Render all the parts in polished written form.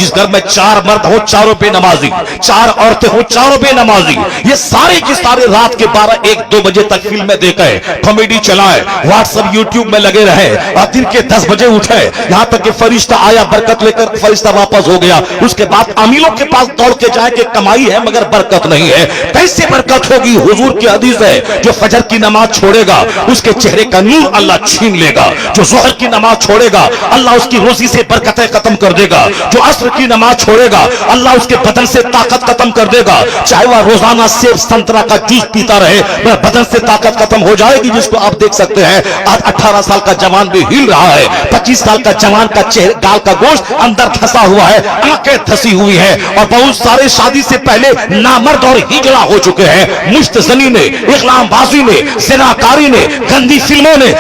जिस घर में 4 मर्द हो चारों बेनमाजी, 4 औरतें हो चारों बेनमाजी, ये सारे की सारे रात के 12-1-2 बजे तक फिल्में देखे, कॉमेडी चलाए, व्हाट्सएप यूट्यूब में लगे रहे और दिन के 10 बजे उठे, यहाँ तक कि फरिश्ता आया बरकत लेकर, फरिश्ता वापस हो गया। उसके बाद अमीरों के पास दौड़ के जाए कि कमाई है मगर बरकत नहीं है। कैसे बरकत होगी? हुजूर की हदीस है, जो फजर की नमाज छोड़ेगा उसके चेहरे का नूर अल्लाह छीन लेगा, जो जोहर की नमाज छोड़ेगा अल्लाह उसकी रोजी से बरकतें खत्म कर देगा, जो असर की नमाज छोड़ेगा अल्लाह उसके बदन से ताकत खत्म कर देगा। चाहे वह रोजाना सेब संतरा का जूस पीता रहे, वह बदन से ताकत खत्म हो जाएगी। जिसको आप देख सकते हैं आज 18 साल का जवान भी हिल रहा है, 25 साल का जवान का चेहरे गाल का गोश्त अंदर धंसा हुआ है, आंखें धंसी हुई है, और बहुत सारे शादी से पहले नामर्द और हिजड़ा हो चुके हैं। मुश्तजनी ने, इस्लामबाजी ने, ज़िनाकारी ने, गंदी फिल्मों ने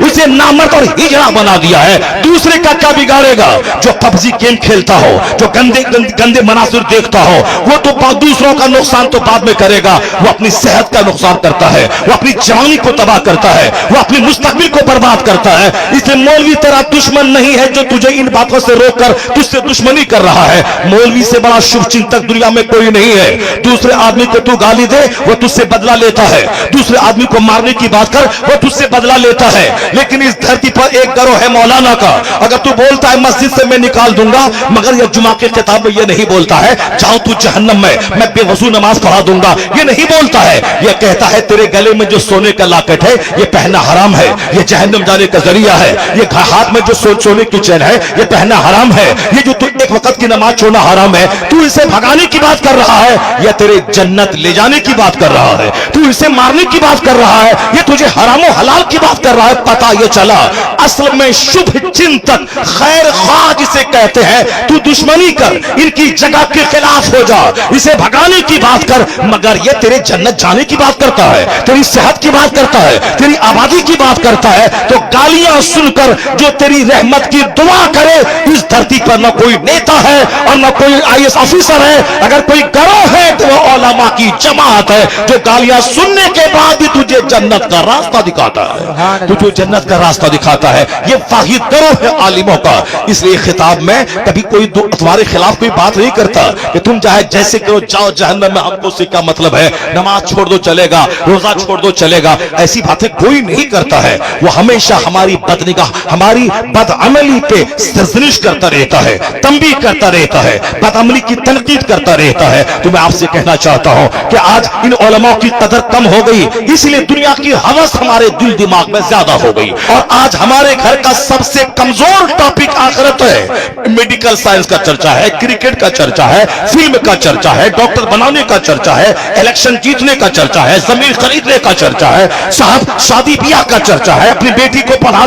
उसे नामर्द और हिजड़ा बना दिया है। दूसरे का क्या बिगाड़ेगा? जो पबजी गेम खेलता हो, जो गंदे मनासिर देखता हो, वो तो दूसरों का नुकसान तो बाद में करेगा, वो अपनी सेहत का नुकसान करता है, वो अपनी जवानी को तबाह करता है, वो अपनी मुस्तकबिल को बर्बाद करता है। इसलिए मौलवी तेरा दुश्मन नहीं है जो तुझे इन बातों से रोककर तुझसे दुश्मनी कर रहा है। मौलवी से बड़ा शुभ चिंतक दुनिया में कोई नहीं है। दूसरे आदमी को तू गाली दे वो तुझसे बदला लेता है, दूसरे आदमी को मारने की बात कर वो तुझसे बदला लेता है। लेकिन इस धरती पर एक गिरोह है मौलाना का, अगर तू बोलता है मस्जिद से मैं निकाल दूंगा, मगर यह जुमा के खिताब में यह नहीं बोलता है जाओ तू जहन्नम में, मैं बेवजू नमाज पढ़ा दूंगा, ये नहीं बोलता है। यह कहता है तेरे गले में जो सोने का लॉकेट है ये पहनना हराम है, ये जहन्नम जाने का जरिया है। ये हाथ में जो सोने की चैन है ये पहनना हराम है। ये जो तू एक वक्त की नमाज छोड़ना हराम है, तू इसे भगाने की बात कर रहा है या तेरे जन्नत ले जाने की बात कर रहा है? तू इसे मारने की बात कर रहा है, ये तुझे हराम और हलाल की बात कर रहा है। पता ये चला असल में शुभ चिंतक खैर ख्वाह जिसे कहते हैं, तू दुश्मनी कर, इनकी जगह के खिलाफ हो जा, इसे भगाने की बात कर, मगर ये तेरे जन्नत जाने की बात करता है, तेरी सेहत की बात करता है, तेरी आबादी की बात करता है। तो गालियां सुनकर जो तेरी रहमत की दुआ करे, इस धरती पर न कोई नेता है और न कोई IAS ऑफिसर है। अगर कोई गिरोह है तो वो उलमा की जमात है जो गालियां सुनने के बाद भी तुझे जन्नत का रास्ता दिखाता है, तुझे जन्नत का रास्ता दिखाता है। ये वाहिद गिरोह है आलिमों का। इसलिए खिताब में कभी कोई तुम्हारे खिलाफ कोई बात नहीं करता कि तुम चाहे जैसे करो जाओ जहन्नम में, हमको उससे क्या मतलब है, नमाज छोड़ दो चलेगा, रोजा छोड़ दो चलेगा, ऐसी बातें कोई नहीं करता है। वो हमेशा हमारी बदनिगाह, हमारी बदअमली पे सरजनिश करता रहता है, तंबीह करता रहता है, बदअमली की तनकीद करता रहता है। तो मैं आपसे कहना चाहता हूं कि आज इन उलमा की कदर कम हो गई, इसलिए दुनिया की हवस हमारे दिल दिमाग में ज्यादा हो गई, और आज हमारे घर का सबसे कमजोर टॉपिक आखिरत है। मेडिकल साइंस का चर्चा है, क्रिकेट का चर्चा है, फिल्म का चर्चा है, डॉक्टर बनाने का चर्चा है, इलेक्शन जीतने का चर्चा है, जमीन खरीदने का चर्चा है, साहब शादी ब्याह का चर्चा है, अपनी बेटी को पढ़ा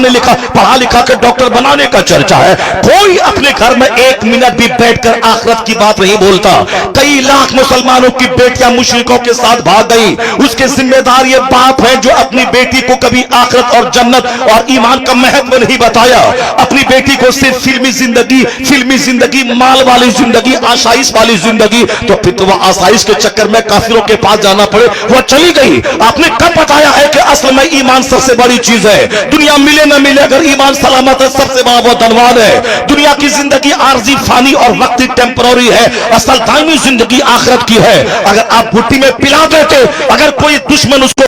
लिखा कर डॉक्टर बनाने का चर्चा है। कोई अपने घर में 1 मिनट भी बैठकर आखिरत की बात नहीं बोलता। कई लाख मुसलमानों की बेटियां मुशरिकों के साथ भाग गई, उसके जिम्मेदार ये बाप है जो अपनी बेटी को कभी आखिरत और जन्नत और ईमान का महत्व नहीं बताया। अपनी बेटी को सिर्फ फिल्मी जिंदगी, माल वाली जिंदगी, आसाइश वाली जिंदगी, तो फिर तो वह आसाइश के चक्कर में काफिरों के पास जाना पड़े, वह चली गई। आपने कब बताया है कि असल में ईमान सबसे बड़ी चीज है? दुनिया मिले न मिले, अगर ईमान सलामत है सबसे बड़ा वो धनवान है। दुनिया की जिंदगी आर्जी, फानी और वक्ती टेम्पररी है, असल दायमी जिंदगी आखिरत की है। अगर आप भुट्टी में पिला देते, अगर कोई दुश्मन उसको